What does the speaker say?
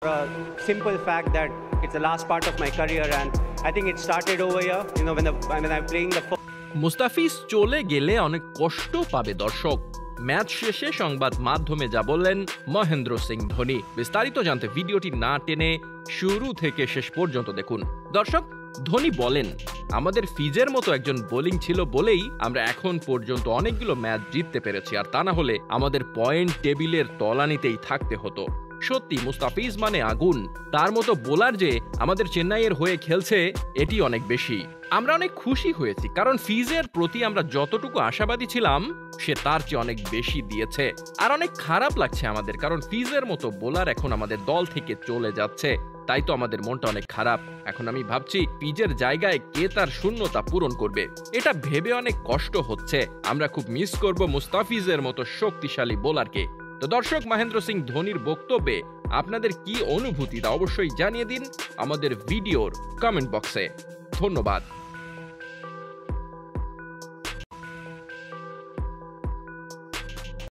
A simple fact that it's the last part of my career, and I think it started over here. When I'm playing the first. Mustafiz চলে গেলে অনেক কষ্ট পাবে দর্শক। Match শেষে সংবাদ মাধ্যমে যা বললেন মহেন্দ্র সিং ধোনি। বিস্তারিত জানতে ভিডিওটি না টেনে শুরু থেকে শেষ পর্যন্ত দেখুন। দর্শক, ধোনি বলেন, আমাদের ফিজের মতো একজন বোলিং ছিল বলেই আমরা এখন পর্যন্ত অনেকগুলো ম্যাচ জিততে পেরেছি, আর তা না হলে আমাদের পয়েন্ট টেবিলের তলানিতেই থাকতে হতো। সত্যি মুস্তাফিজ মানে আগুন। তার মতো বোলার যে আমাদের চেন্নাইয়ের হয়ে খেলছে এটি অনেক বেশি। আমরা অনেক খুশি হয়েছি, কারণ ফিজের প্রতি আমরা যতটুকু আশাবাদী ছিলাম সে তার চেয়ে অনেক বেশি দিয়েছে। আর অনেক খারাপ লাগছে আমাদের, কারণ ফিজের মতো বোলার এখন আমাদের দল থেকে চলে যাচ্ছে। তাই তো আমাদের মনটা অনেক খারাপ। এখন আমি ভাবছি ফিজের জায়গায় কে তার শূন্যতা পূরণ করবে, এটা ভেবে অনেক কষ্ট হচ্ছে। আমরা খুব মিস করব মুস্তাফিজের মতো শক্তিশালী বোলারকে। তো দর্শক, মহেন্দ্র সিং ধোনির বক্তব্যে আপনাদের কি অনুভূতি তা অবশ্যই জানিয়ে দিন আমাদের ভিডিওর কমেন্ট বক্সে। ধন্যবাদ।